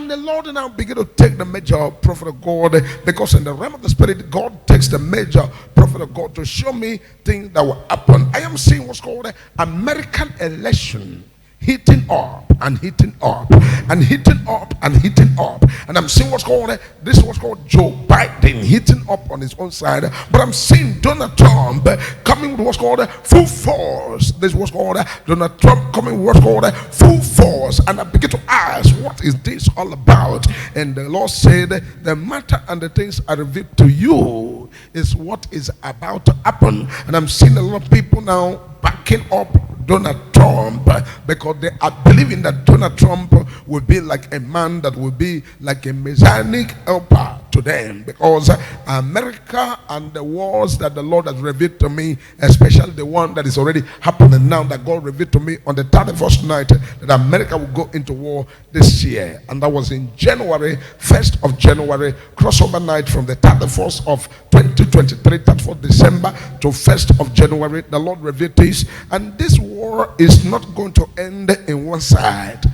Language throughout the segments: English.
And the Lord now begin to take the major prophet of God, because in the realm of the spirit, God takes the major prophet of God to show me things that will happen. I am seeing what's called American election heating up and heating up and heating up and heating up. And I'm seeing what's called this is what's called Joe Biden heating up on his own side. But I'm seeing Donald Trump coming with what's called full force. This is what's called Donald Trump coming with what's called full force. And I begin to ask, what is this all about? And the Lord said, the matter and the things I revealed to you is what is about to happen. And I'm seeing a lot of people now backing up Donald Trump, because they are believing that Donald Trump will be like a man that will be like a messianic helper to them, because America and the wars that the Lord has revealed to me, especially the one that is already happening now, that God revealed to me on the 31st night, that America will go into war this year. And that was in January, 1st of January, crossover night from the 31st of 2023, 34th December to 1st of January. The Lord revealed this, and this war is not going to end in one side.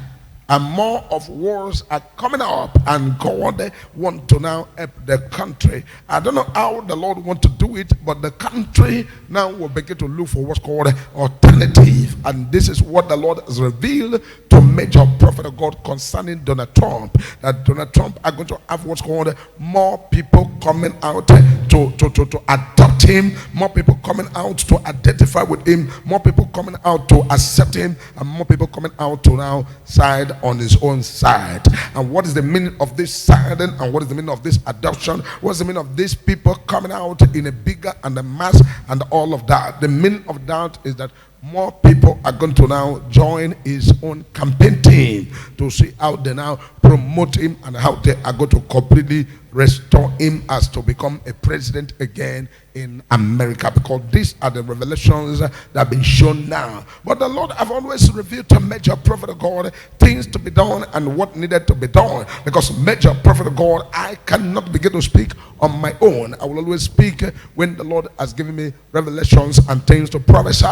And more of wars are coming up, and God want to now help the country. I don't know how the Lord want to do it, but the country now will begin to look for what's called alternative. And this is what the Lord has revealed to major prophet of God concerning Donald Trump, that Donald Trump are going to have what's called more people coming out to adopt him, more people coming out to identify with him, more people coming out to accept him, and more people coming out to now side on his own side. And what is the meaning of this siding, and what is the meaning of this adoption? What is the meaning of these people coming out in a bigger and a mass and all of that? The meaning of that is that more people are going to now join his own campaign team to see how they now promote him and how they are going to completely restore him as to become a president again in America, because these are the revelations that have been shown now. But the Lord have always revealed to major prophet of God things to be done and what needed to be done, because major prophet of God, I cannot begin to speak on my own. I will always speak when the Lord has given me revelations and things to prophesy,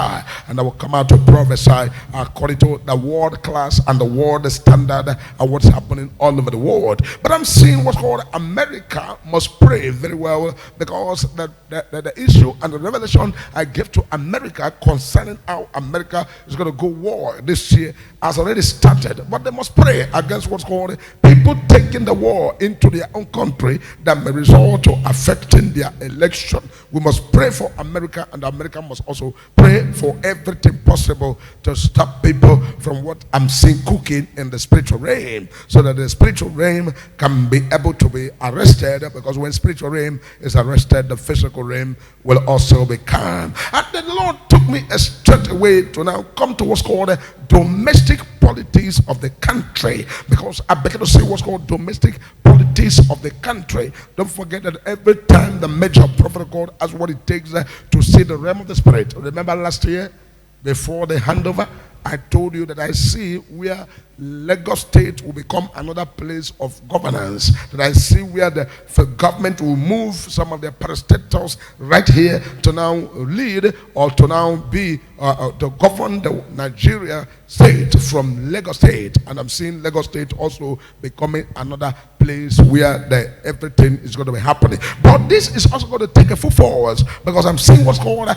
and I will come out to prophesy according to the world class and the world standard and what's happening all over the world. But I'm seeing what's called America must pray very well, because the issue and the revelation I gave to America concerning how America is going to go war this year has already started. But they must pray against what's called people taking the war into their own country that may result to affecting their election. We must pray for America, and America must also pray for everything possible to stop people from what I'm seeing cooking in the spiritual realm, so that the spiritual realm can be able to be arrested, because when spiritual realm is arrested, the physical realm will also be calm. And the Lord took me straight away to now come to what's called domestic politics of the country, because I began to say what's called domestic politics of the country. Don't forget that every time the major prophet of God has what it takes to see the realm of the spirit. Remember last year, before the handover, I told you that I see where Lagos State will become another place of governance. That I see where the government will move some of their parastatals right here to now lead or to now be to govern the Nigeria state from Lagos State. And I'm seeing Lagos State also becoming another place where everything is going to be happening. But this is also going to take a foot forward, because I'm seeing what's called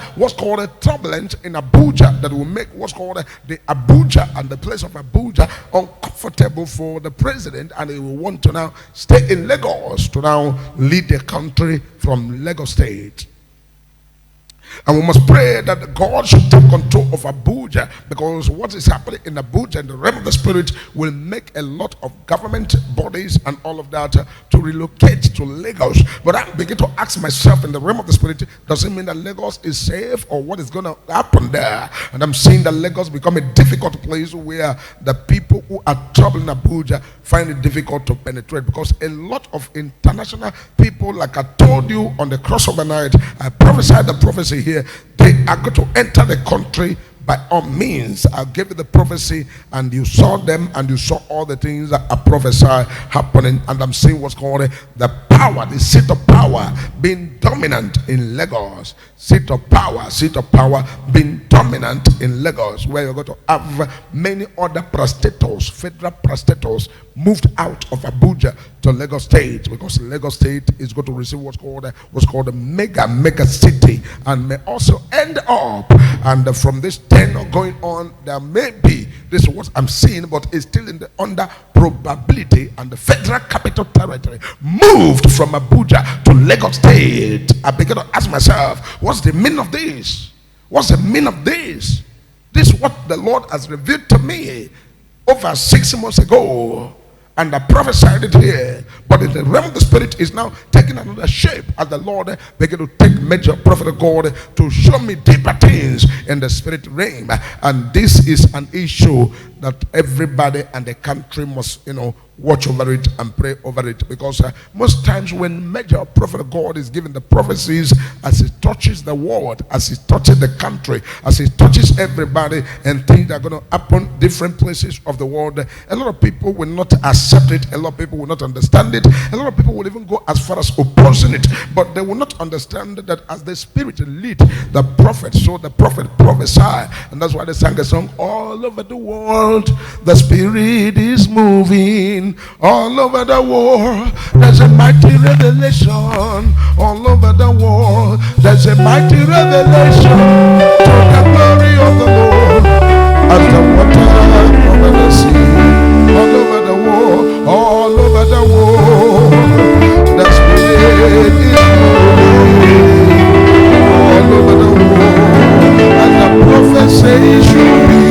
a turbulence in Abuja that will make what's called the Abuja and the place of Abuja uncomfortable for the president, and he will want to now stay in Lagos to now lead the country from Lagos State. And we must pray that God should take control of Abuja, because what is happening in Abuja in the realm of the spirit will make a lot of government bodies and all of that to relocate to Lagos. But I begin to ask myself in the realm of the spirit, does it mean that Lagos is safe, or what is going to happen there? And I'm seeing that Lagos become a difficult place where the people who are troubling Abuja find it difficult to penetrate, because a lot of international people, like I told you on the crossover night, I prophesied the prophecy here, they are going to enter the country by all means. I gave you the prophecy, and you saw them, and you saw all the things that are prophesied happening. And I'm seeing what's called the power, the seat of power being dominant in Lagos. Seat of power being dominant in Lagos, where you're going to have many other prostators, federal prostators, moved out of Abuja to Lagos State, because Lagos State is going to receive what's called a mega city, and may also end up, and from this tenor going on, there may be, this is what I'm seeing, but it's still in the under probability, and the federal capital territory moved from Abuja to Lagos State. I begin to ask myself, what's the meaning of this? What's the meaning of this? This is what the Lord has revealed to me over 6 months ago, and I prophesied it here. But in the realm of the spirit is now taking another shape, as the Lord began to take major prophet of God to show me deeper things in the spirit realm. And this is an issue that everybody and the country must, watch over it and pray over it, because most times when major prophet of God is giving the prophecies, as he touches the world, as he touches the country, as he touches everybody, and things that are going to happen different places of the world, a lot of people will not accept it, a lot of people will not understand it, a lot of people will even go as far as opposing it, but they will not understand that as the spirit lead the prophet, so the prophet prophesy. And that's why they sang a song, all over the world the spirit is moving. All over the world, there's a mighty revelation. All over the world, there's a mighty revelation to the glory of the Lord, as the water over the sea. All over the world, all over the world, the spirit is moving. All over the world, as the prophet says it should be.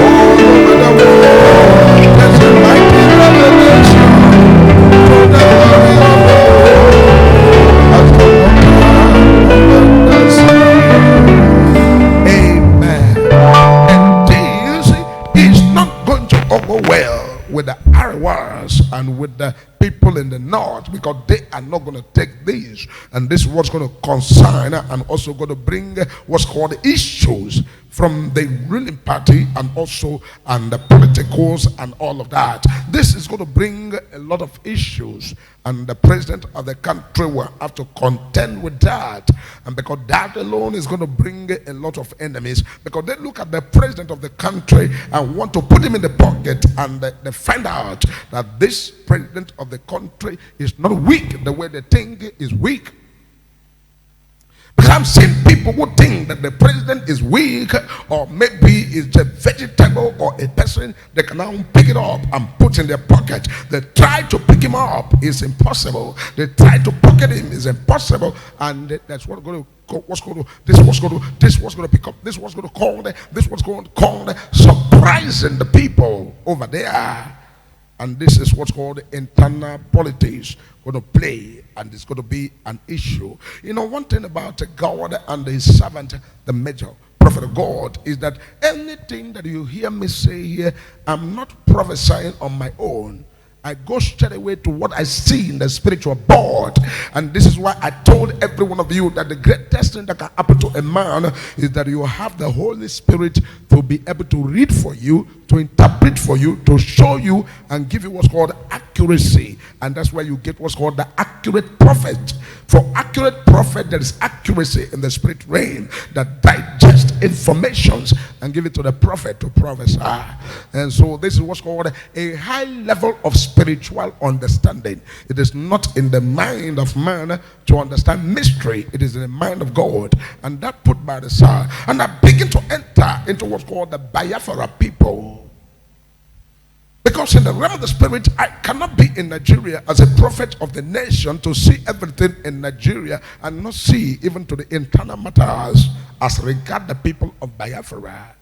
All over the world, there's a mighty revelation to the glory of the Lord, as the water over the sea. Amen. And this is not going to go well with the Arawas and with the people in the north, because they are not going to take this, and this is what's going to concern and also going to bring what's called issues from the ruling party, and also and the politicals and all of that. This is going to bring a lot of issues, and the president of the country will have to contend with that, and because that alone is going to bring a lot of enemies, because they look at the president of the country and want to put him in the pocket, and they find out that this president of the country is not weak the way they think is weak. Because I'm seeing people who think that the president is weak, or maybe is a vegetable or a person they can now pick it up and put in their pocket. They try to pick him up, it's impossible. They try to pocket him, it's impossible. And that's what going to this was going to pick up, this was going to call, this was going to call, surprising the people over there. And this is what's called internal politics going to play, and it's going to be an issue. One thing about God and his servant, the major prophet of God, is that anything that you hear me say here, I'm not prophesying on my own. I go straight away to what I see in the spiritual board. And this is why I told every one of you that the greatest thing that can happen to a man is that you have the Holy Spirit to be able to read for you, to interpret for you, to show you, and give you what's called accuracy. And that's why you get what's called the accurate prophet. For accurate prophet, there is accuracy in the spirit realm that digest informations and give it to the prophet to prophesy. And so this is what's called a high level of spiritual understanding. It is not in the mind of man to understand mystery. It is in the mind of God. And that put by the side. And I begin to enter into what's called the Biafra people. Because in the realm of the spirit, I cannot be in Nigeria as a prophet of the nation to see everything in Nigeria and not see even to the internal matters as regard the people of Biafra.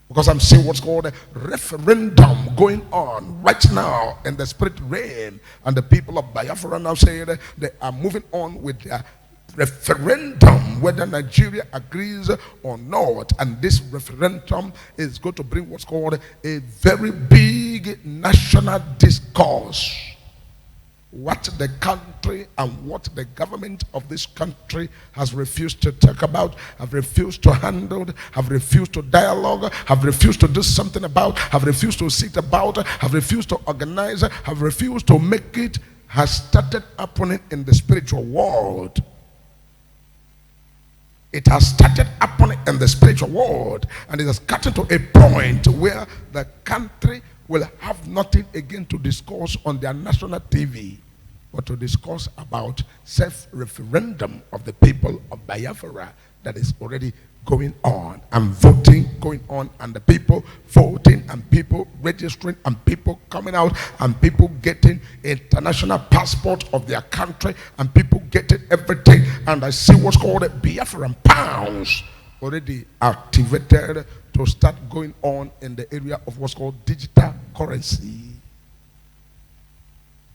Because I'm seeing what's called a referendum going on right now in the spirit realm. And the people of Biafra now say that they are moving on with their referendum, whether Nigeria agrees or not. And this referendum is going to bring what's called a very big national discourse. What the country and what the government of this country has refused to talk about, have refused to handle, have refused to dialogue, have refused to do something about, have refused to sit about, have refused to organize, have refused to make it has started happening in the spiritual world. It has started happening in the spiritual world, and it has gotten to a point where the country will have nothing again to discuss on their national TV, but to discuss about self-referendum of the people of Biafra that is already going on, and voting going on, and the people voting, and people registering, and people coming out, and people getting international passport of their country, and people getting everything. And I see what's called Biafran pounds already activated to start going on in the area of what's called digital currency.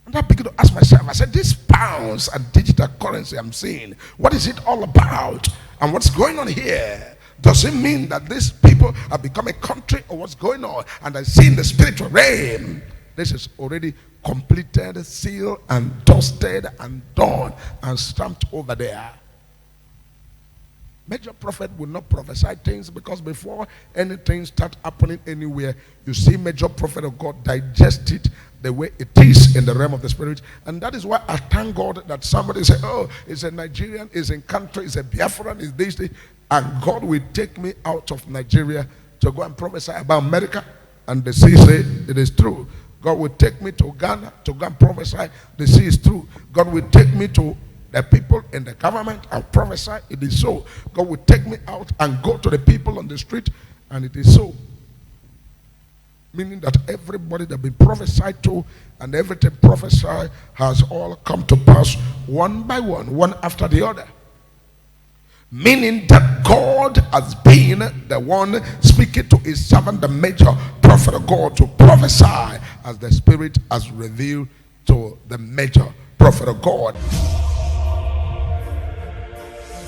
And I began to ask myself, I said, these pounds and digital currency I'm seeing, what is it all about? And what's going on here? Does it mean that these people have become a country, or what's going on? And I see in the spiritual realm, this is already completed, sealed, and dusted, and done, and stamped over there. Major prophet will not prophesy things, because before anything starts happening anywhere, you see major prophet of God digest it the way it is in the realm of the spirit. And that is why I thank God that somebody say, oh, it's a Nigerian, it's in country, it's a Biafran, it's this, and God will take me out of Nigeria to go and prophesy about America, and the sea say it is true. God will take me to Ghana to go and prophesy, the sea is true. God will take me to the people in the government and prophesy, it is so. God will take me out and go to the people on the street, and it is so. Meaning that everybody that been prophesied to and everything prophesied has all come to pass one by one, one after the other. Meaning that God has been the one speaking to his servant, the major prophet of God, to prophesy as the Spirit has revealed to the major prophet of God.